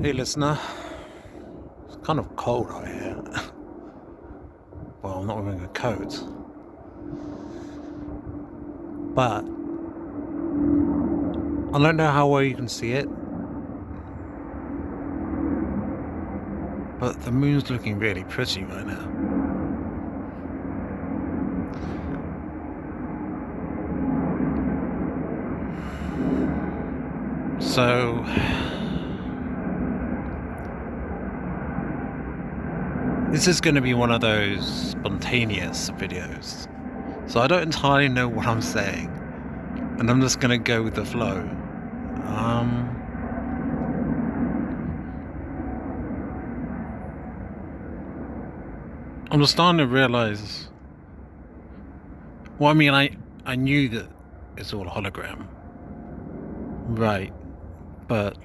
Hey listener, it's kind of cold out here. Well, I'm not wearing a coat, but I don't know how well you can see it, but the moon's looking really pretty right now. So, this is going to be one of those spontaneous videos. So I don't entirely know what I'm saying, and I'm just going to go with the flow. I'm just starting to realize. Well, I mean, I knew that it's all a hologram, right? But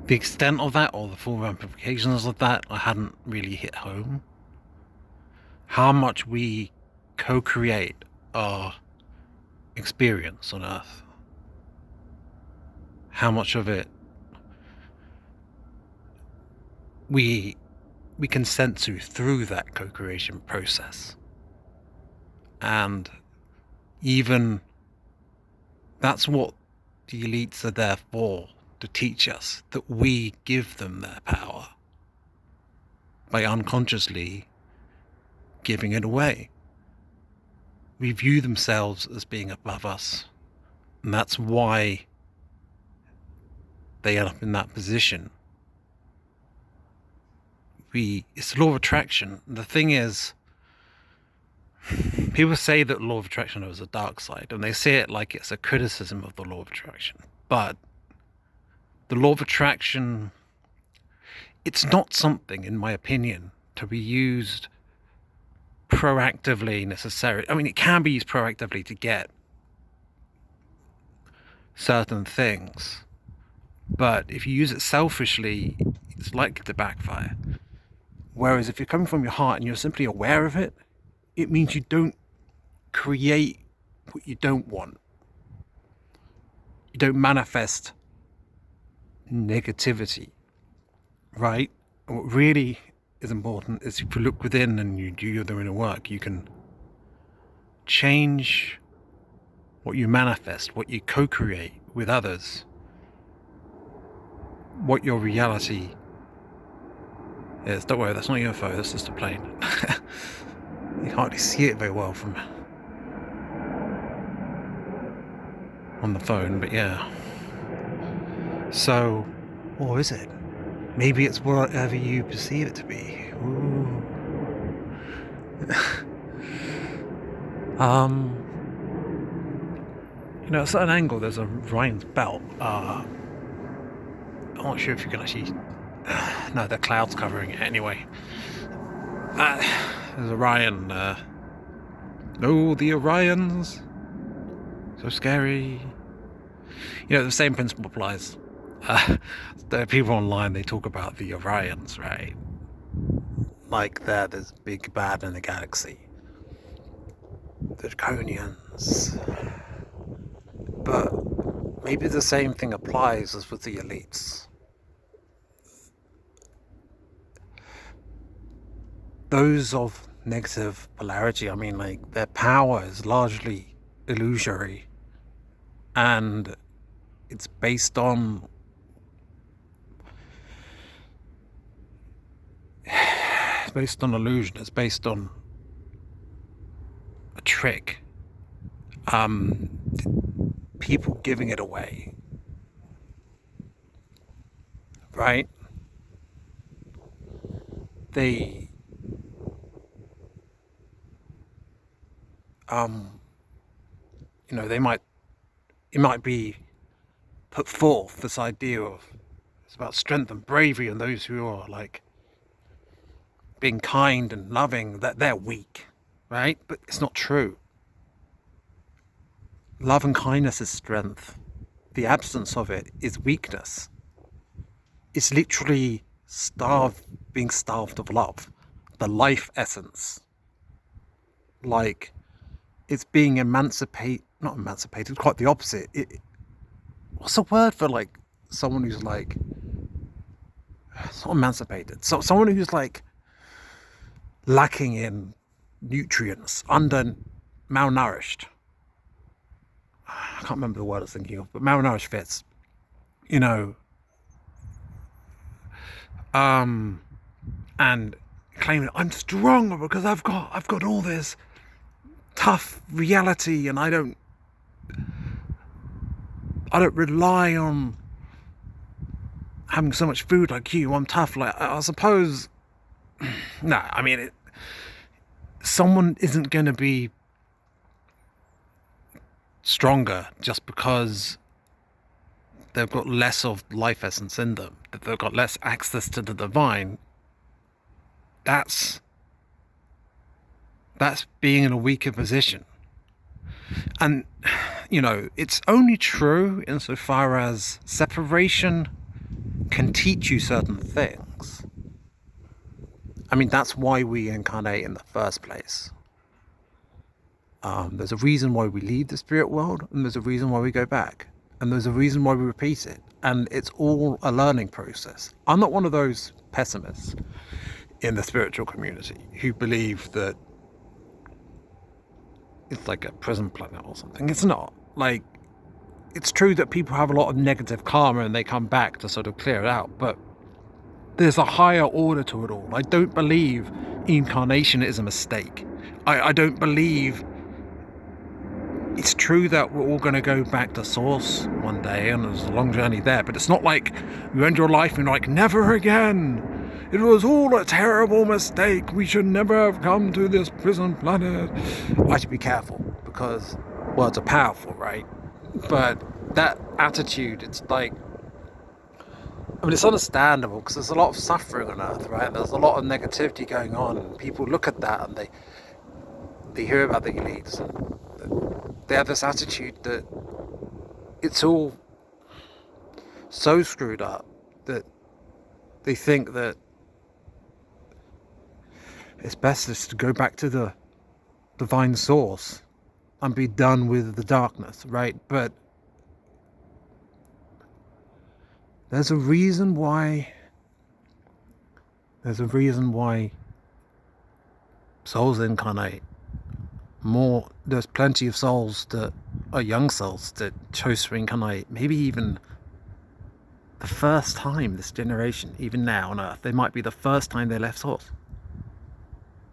the extent of that, or the full ramifications of that, I hadn't really hit home. How much we co-create our experience on Earth. How much of it we consent to through that co-creation process. And even that's what the elites are there for, to teach us that we give them their power by unconsciously giving it away. We view themselves as being above us, and that's why they end up in that position. It's the law of attraction. The thing is, people say that law of attraction has a dark side, and they say it like it's a criticism of the law of attraction. But the law of attraction, it's not something, in my opinion, to be used proactively necessarily. I mean, it can be used proactively to get certain things, but if you use it selfishly, it's likely to backfire. Whereas if you're coming from your heart and you're simply aware of it, it means you don't create what you don't want. You don't manifest negativity, right? And what really is important is if you look within and you do your inner work, you can change what you manifest, what you co-create with others, what your reality is. Don't worry, that's not your phone, that's just a plane. You can't hardly see it very well from on the phone, but yeah. So, or is it? Maybe it's whatever you perceive it to be. Ooh. At a certain angle, there's a Ryan's belt. I'm not sure if you can actually. No, the clouds covering it anyway. There's Orion. The Orions. So scary. The same principle applies. There are people online, they talk about the Orions, right? Like they're this big bad in the galaxy. The Draconians. But maybe the same thing applies as with the elites. Those of negative polarity, I mean, like, their power is largely illusory. And it's based on illusion. It's based on a trick. People giving it away, right? They it might be put forth this idea of it's about strength and bravery, and those who are like being kind and loving, that they're weak, right? But it's not true. Love and kindness is strength. The absence of it is weakness. It's literally being starved of love, the life essence. Like, it's being not emancipated, quite the opposite. What's the word for, like, someone who's like, it's not emancipated, so someone who's like lacking in nutrients, malnourished. I can't remember the word I was thinking of, but malnourished fits, you know, and claiming I'm stronger because I've got all this tough reality, and I don't rely on having so much food like you. I'm tough. Like, I suppose, no, I mean, someone isn't going to be stronger just because they've got less of life essence in them, that they've got less access to the divine. That's being in a weaker position. And, you know, it's only true insofar as separation can teach you certain things. I mean, that's why we incarnate in the first place. There's a reason why we leave the spirit world, and there's a reason why we go back, and there's a reason why we repeat it, and it's all a learning process. I'm not one of those pessimists in the spiritual community who believe that it's like a prison planet or something. It's not. Like, it's true that people have a lot of negative karma and they come back to sort of clear it out, but there's a higher order to it all. I don't believe incarnation is a mistake. I don't believe it's true that we're all going to go back to source one day, and there's a long journey there, but it's not like you end your life and you're like, never again. It was all a terrible mistake. We should never have come to this prison planet. I should be careful because words are powerful, right? But that attitude, it's like, I mean, it's understandable because there's a lot of suffering on Earth, right? There's a lot of negativity going on, and people look at that and they hear about the elites, and they have this attitude that it's all so screwed up that they think that it's best just to go back to the divine source and be done with the darkness, right? But there's a reason why souls incarnate. There's plenty of souls that are young souls that chose to incarnate, maybe even the first time this generation, even now on Earth, they might be the first time they left source,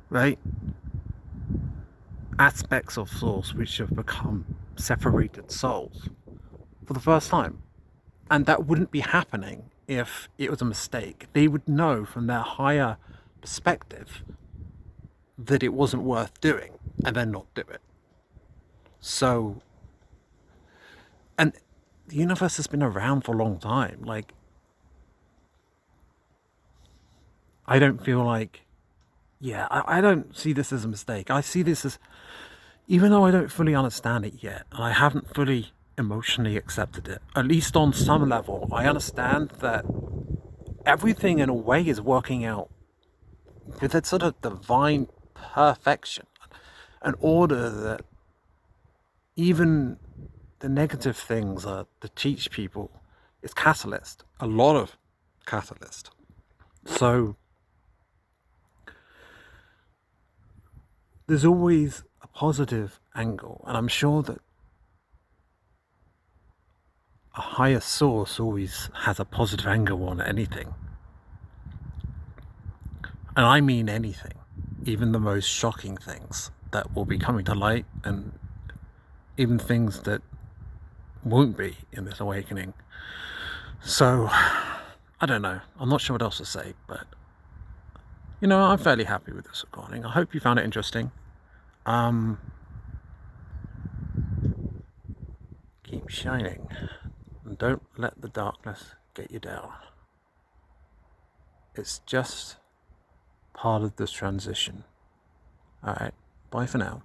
right? Aspects of source which have become separated souls for the first time. And that wouldn't be happening if it was a mistake. They would know from their higher perspective that it wasn't worth doing, and then not do it. So, and the universe has been around for a long time. Like, I don't feel like, I don't see this as a mistake. I see this as, even though I don't fully understand it yet, and I haven't fully emotionally accepted it, at least on some level, I understand that everything in a way is working out with that sort of divine perfection, an order that even the negative things are to teach people is catalyst, a lot of catalyst. So there's always a positive angle, and I'm sure that a higher source always has a positive angle on anything. And I mean anything, even the most shocking things that will be coming to light, and even things that won't be in this awakening. So, I don't know. I'm not sure what else to say, but, you know, I'm fairly happy with this recording. I hope you found it interesting. Keep shining, and don't let the darkness get you down. It's just part of this transition. Alright, bye for now.